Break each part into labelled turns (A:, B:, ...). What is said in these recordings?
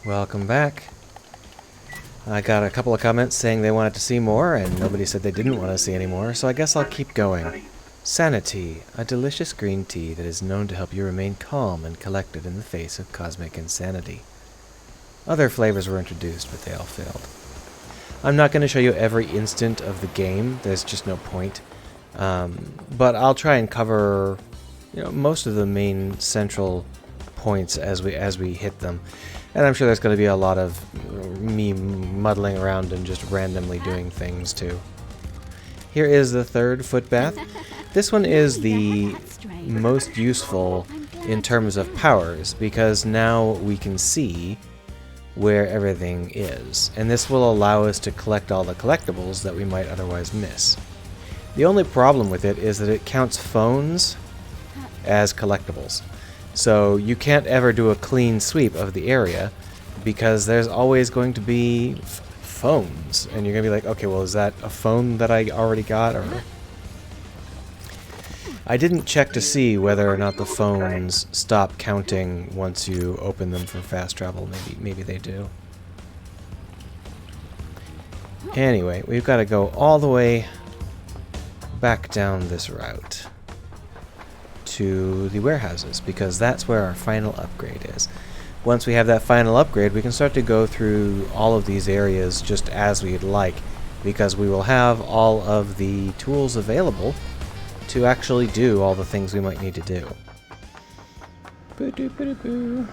A: Welcome back. I got a couple of comments saying they wanted to see more, and nobody said they didn't want to see any more, so I guess I'll keep going. Sanity, a delicious green tea that is known to help you remain calm and collected in the face of cosmic insanity. Other flavors were introduced, but they all failed. I'm not going to show you every instant of the game, there's just no point. But I'll try and cover, most of the main central points as we hit them. And I'm sure there's going to be a lot of me muddling around and just randomly doing things too. Here is the third foot bath. This one is the most useful in terms of powers, because now we can see where everything is. And this will allow us to collect all the collectibles that we might otherwise miss. The only problem with it is that it counts phones as collectibles. So you can't ever do a clean sweep of the area because there's always going to be phones. And you're going to be like, okay, well, is that a phone that I already got? Or I didn't check to see whether or not the phones stop counting once you open them for fast travel. Maybe they do. Anyway, we've got to go all the way back down this route to the warehouses, because that's where our final upgrade is. Once we have that final upgrade, we can start to go through all of these areas just as we'd like, because we will have all of the tools available to actually do all the things we might need to do. Boo-doo-boo-doo-boo.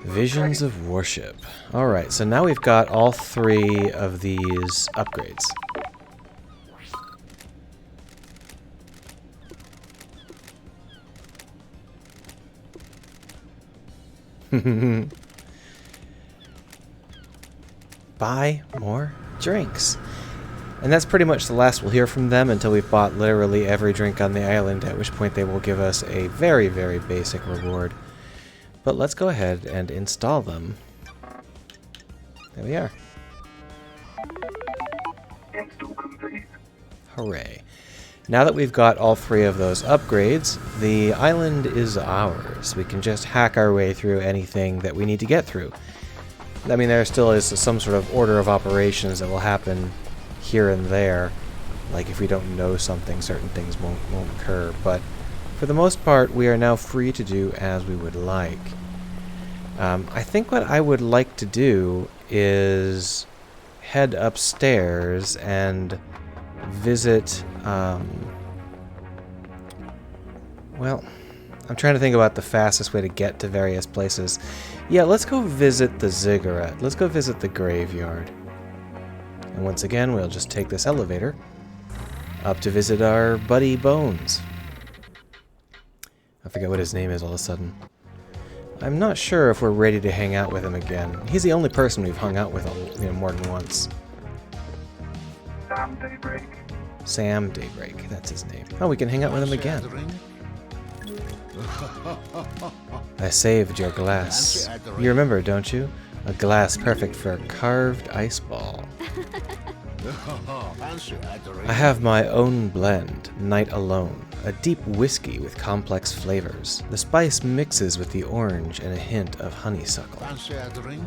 A: Visions of Worship. Alright, so now we've got all three of these upgrades. Buy more drinks. And that's pretty much the last we'll hear from them until we've bought literally every drink on the island, at which point they will give us a very, very basic reward. But let's go ahead and install them. There we are. Hooray. Now that we've got all three of those upgrades, the island is ours. We can just hack our way through anything that we need to get through. I mean, there still is some sort of order of operations that will happen here and there. Like if we don't know something, certain things won't occur. But for the most part, we are now free to do as we would like. I think what I would like to do is head upstairs and visit, well, I'm trying to think about the fastest way to get to various places. Yeah, let's go visit the Ziggurat. Let's go visit the graveyard. And once again, we'll just take this elevator up to visit our buddy Bones. I forget what his name is all of a sudden. I'm not sure if we're ready to hang out with him again. He's the only person we've hung out with more than once. Sam Daybreak, that's his name. Oh, we can hang out with him again. I saved your glass. You remember, don't you? A glass perfect for a carved ice ball. I have my own blend, Night Alone, a deep whiskey with complex flavors. The spice mixes with the orange and a hint of honeysuckle.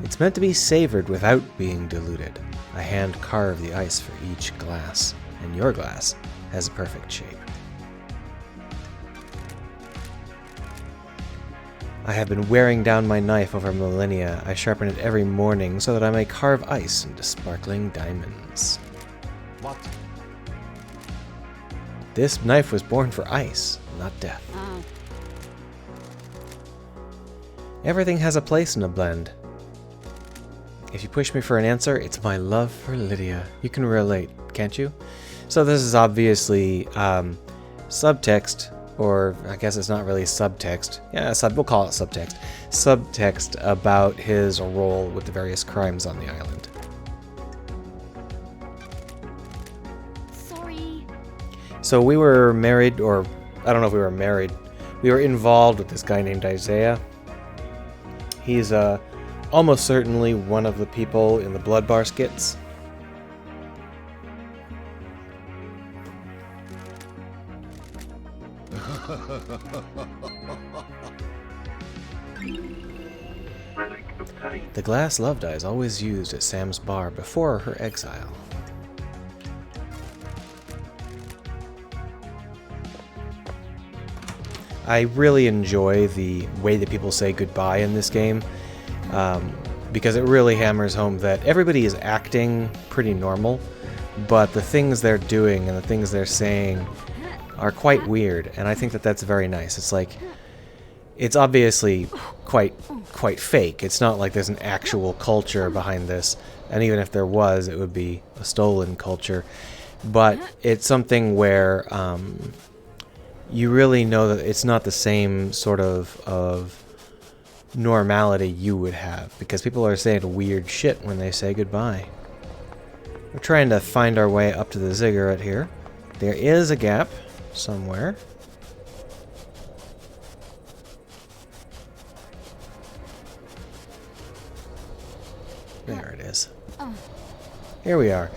A: It's meant to be savored without being diluted. I hand carve the ice for each glass, and your glass has a perfect shape. I have been wearing down my knife over millennia. I sharpen it every morning so that I may carve ice into sparkling diamonds. What? This knife was born for ice, not death. Oh. Everything has a place in a blend. If you push me for an answer, it's my love for Lydia. You can relate, can't you? So this is obviously subtext, or I guess it's not really subtext. Yeah, we'll call it subtext. Subtext about his role with the various crimes on the island.
B: Sorry.
A: So we were married, or I don't know if we were married. We were involved with this guy named Isaiah. He's almost certainly one of the people in the Blood Bar skits. The glass love die is always used at Sam's bar before her exile. I really enjoy the way that people say goodbye in this game, because it really hammers home that everybody is acting pretty normal, but the things they're doing and the things they're saying are quite weird, and I think that that's very nice. It's like, it's obviously quite fake. It's not like there's an actual culture behind this, and even if there was, it would be a stolen culture. But it's something where you really know that it's not the same sort of normality you would have, because people are saying weird shit when they say goodbye. We're trying to find our way up to the Ziggurat here. There is a gap somewhere. There it is. Here we are.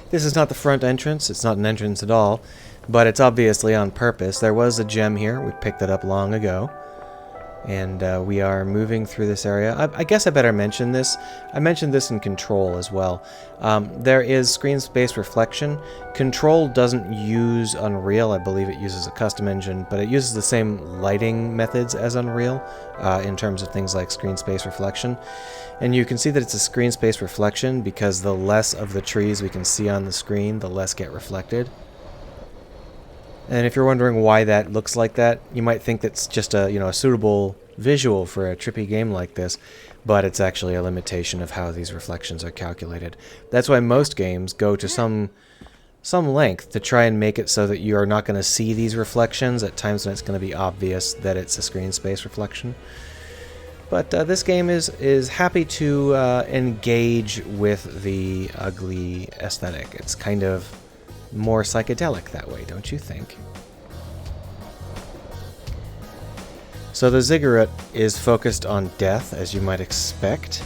A: This is not the front entrance. It's not an entrance at all, but it's obviously on purpose. There was a gem here. We picked it up long ago. And we are moving through this area. I guess I better mention this. I mentioned this in Control as well. There is screen space reflection. Control doesn't use Unreal. I believe it uses a custom engine, but it uses the same lighting methods as Unreal in terms of things like screen space reflection. And you can see that it's a screen space reflection because the less of the trees we can see on the screen, the less get reflected. And if you're wondering why that looks like that, you might think that's just a suitable visual for a trippy game like this, but it's actually a limitation of how these reflections are calculated. That's why most games go to some length to try and make it so that you are not going to see these reflections at times when it's going to be obvious that it's a screen space reflection. But this game is happy to engage with the ugly aesthetic. It's kind of more psychedelic that way, don't you think? So the Ziggurat is focused on death, as you might expect.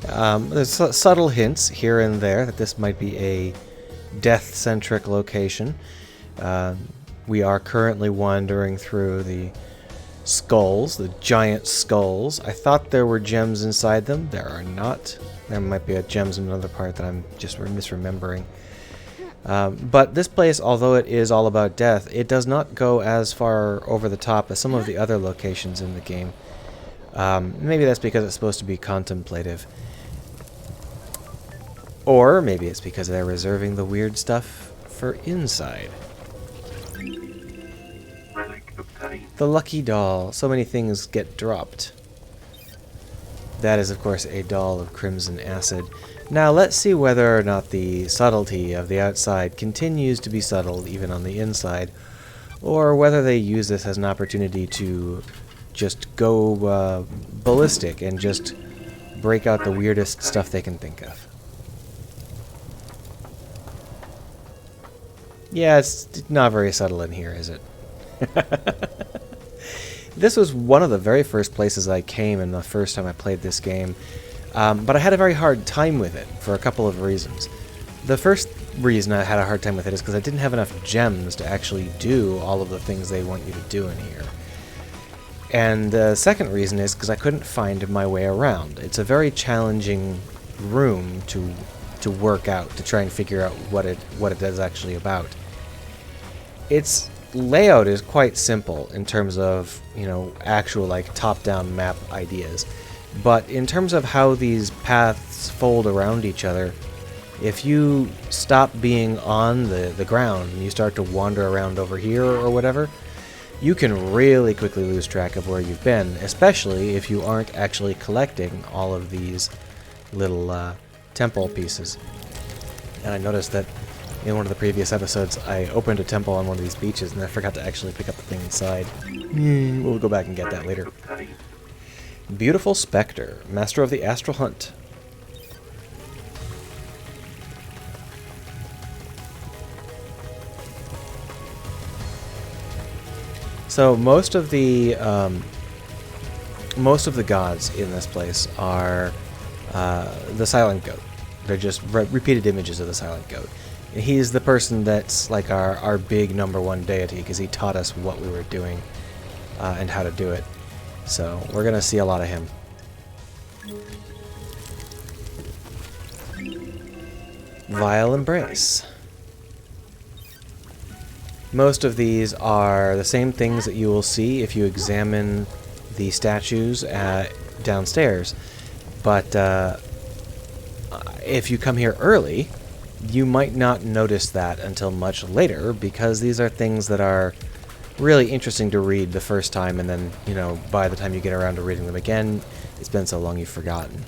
A: There's subtle hints here and there that this might be a death-centric location. We are currently wandering through the skulls, the giant skulls. I thought there were gems inside them. There are not. There might be gems in another part that I'm just misremembering. But this place, although it is all about death, it does not go as far over the top as some of the other locations in the game. Maybe that's because it's supposed to be contemplative. Or maybe it's because they're reserving the weird stuff for inside. The lucky doll. So many things get dropped. That is, of course, a doll of crimson acid. Now let's see whether or not the subtlety of the outside continues to be subtle even on the inside, or whether they use this as an opportunity to just go ballistic and just break out the weirdest stuff they can think of. Yeah, it's not very subtle in here, is it? This was one of the very first places I came in the first time I played this game. But I had a very hard time with it for a couple of reasons. The first reason I had a hard time with it is because I didn't have enough gems to actually do all of the things they want you to do in here. And the second reason is because I couldn't find my way around. It's a very challenging room to work out, to try and figure out what it is actually about. Its layout is quite simple in terms of, actual top-down map ideas. But in terms of how these paths fold around each other, if you stop being on the ground and you start to wander around over here or whatever, you can really quickly lose track of where you've been, especially if you aren't actually collecting all of these little temple pieces. And I noticed that in one of the previous episodes, I opened a temple on one of these beaches and I forgot to actually pick up the thing inside. We'll go back and get that later. Beautiful Spectre, Master of the Astral Hunt. So most of the gods in this place are the Silent Goat. They're just repeated images of the Silent Goat. He's the person that's like our big #1 deity, because he taught us what we were doing and how to do it. So we're going to see a lot of him. Vile Embrace. Most of these are the same things that you will see if you examine the statues downstairs. But if you come here early, you might not notice that until much later, because these are things that are really interesting to read the first time, and then, you know, by the time you get around to reading them again, it's been so long you've forgotten.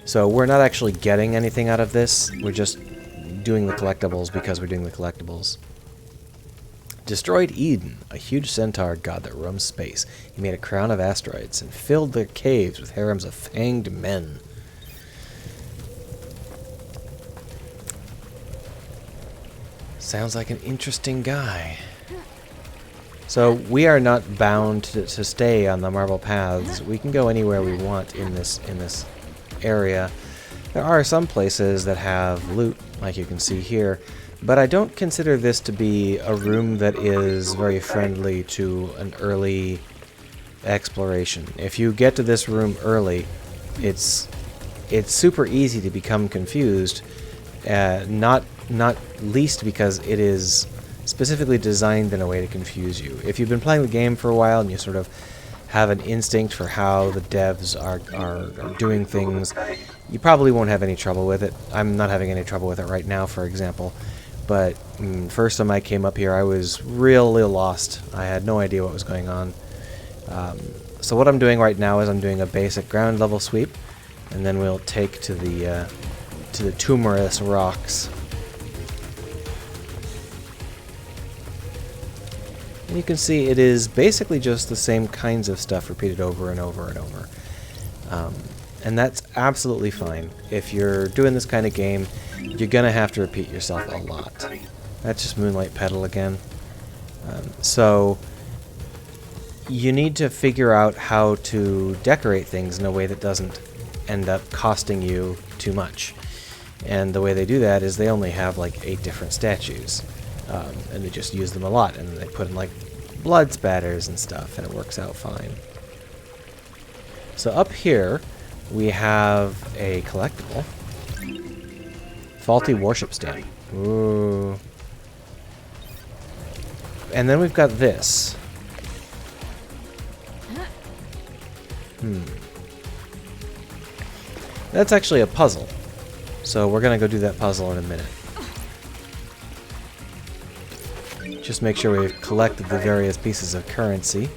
A: So we're not actually getting anything out of this, we're just doing the collectibles because we're doing the collectibles. Destroyed Eden, a huge centaur god that roams space. He made a crown of asteroids and filled their caves with harems of fanged men. Sounds like an interesting guy. So we are not bound to stay on the marble paths. We can go anywhere we want in this area. There are some places that have loot, like you can see here, but I don't consider this to be a room that is very friendly to an early exploration. If you get to this room early, it's super easy to become confused, not least because it is specifically designed in a way to confuse you. If you've been playing the game for a while and you sort of have an instinct for how the devs are doing things, you probably won't have any trouble with it. I'm not having any trouble with it right now, for example. But first time I came up here, I was really lost. I had no idea what was going on. So what I'm doing right now is I'm doing a basic ground level sweep, and then we'll take to the tumorous rocks. And you can see it is basically just the same kinds of stuff repeated over and over and over. And that's absolutely fine. If you're doing this kind of game, you're going to have to repeat yourself a lot. That's just Moonlight Petal again. So you need to figure out how to decorate things in a way that doesn't end up costing you too much. And the way they do that is they only have like 8 different statues. And they just use them a lot, and they put in like blood spatters and stuff, and it works out fine. So up here we have a collectible. Faulty Warship Stamp. Ooh. And then we've got this. That's actually a puzzle. So we're gonna go do that puzzle in a minute. Just make sure we've collected the various pieces of currency.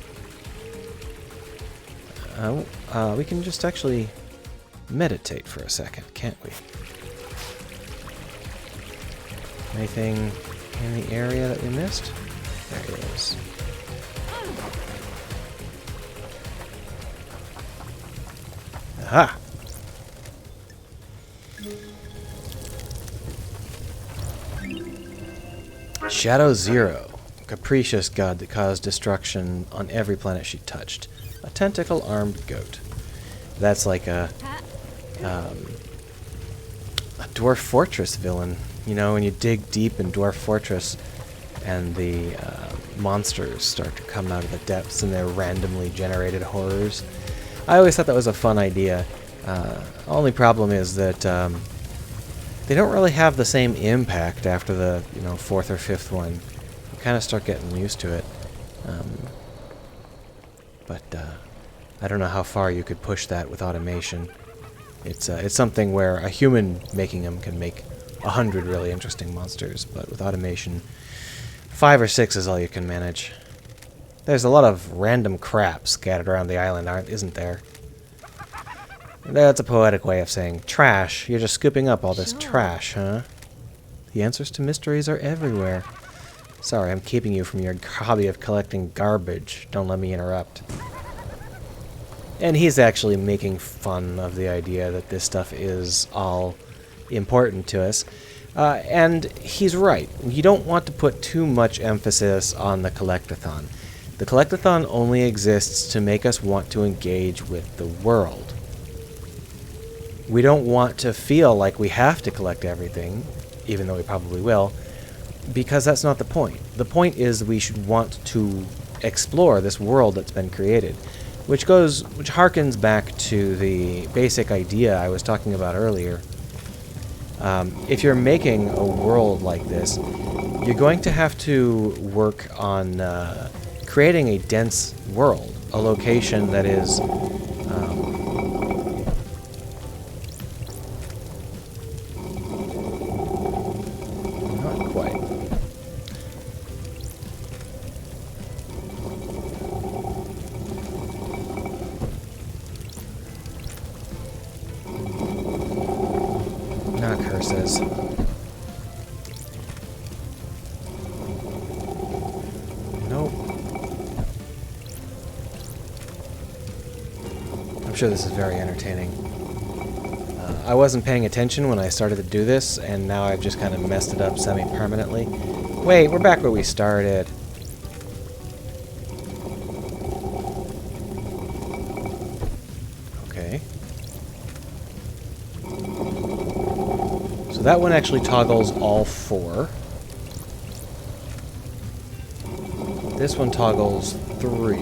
A: We can just actually meditate for a second, can't we? Anything in the area that we missed? There it is. Aha! Shadow Zero, capricious god that caused destruction on every planet she touched. A tentacle-armed goat. That's like a Dwarf Fortress villain. You know, when you dig deep in Dwarf Fortress and the monsters start to come out of the depths and they're randomly generated horrors. I always thought that was a fun idea. Only problem is that they don't really have the same impact after the 4th or 5th one. You kind of start getting used to it. But I don't know how far you could push that with automation. It's something where a human making them can make 100 really interesting monsters, but with automation, 5 or 6 is all you can manage. There's a lot of random crap scattered around the island, isn't there? That's a poetic way of saying trash. You're just scooping up all this trash, huh? The answers to mysteries are everywhere. Sorry, I'm keeping you from your hobby of collecting garbage. Don't let me interrupt. And he's actually making fun of the idea that this stuff is all important to us. And he's right. You don't want to put too much emphasis on the collectathon. The collectathon only exists to make us want to engage with the world. We don't want to feel like we have to collect everything, even though we probably will, because that's not the point. The point is we should want to explore this world that's been created, which harkens back to the basic idea I was talking about earlier. If you're making a world like this, you're going to have to work on creating a dense world, a location that is not quite. Not curses. Nope. I'm sure this is very entertaining. I wasn't paying attention when I started to do this, and now I've just kind of messed it up semi-permanently. Wait, we're back where we started. Okay. So that one actually toggles all 4. This one toggles 3.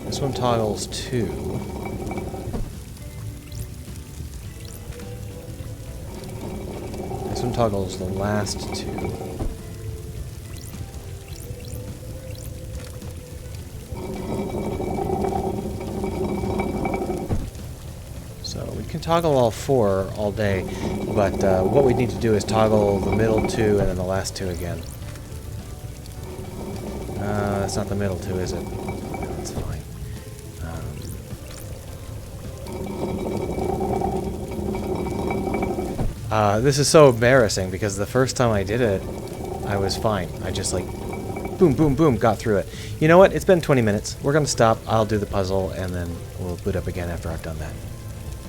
A: This one toggles 2. This one toggles the last 2. So we can toggle all 4 all day, but what we need to do is toggle the middle 2 and then the last 2 again. That's not the middle 2, is it? No, that's fine. This is so embarrassing because the first time I did it, I was fine. I just like, boom, boom, boom, got through it. You know what? It's been 20 minutes. We're going to stop. I'll do the puzzle, and then we'll boot up again after I've done that.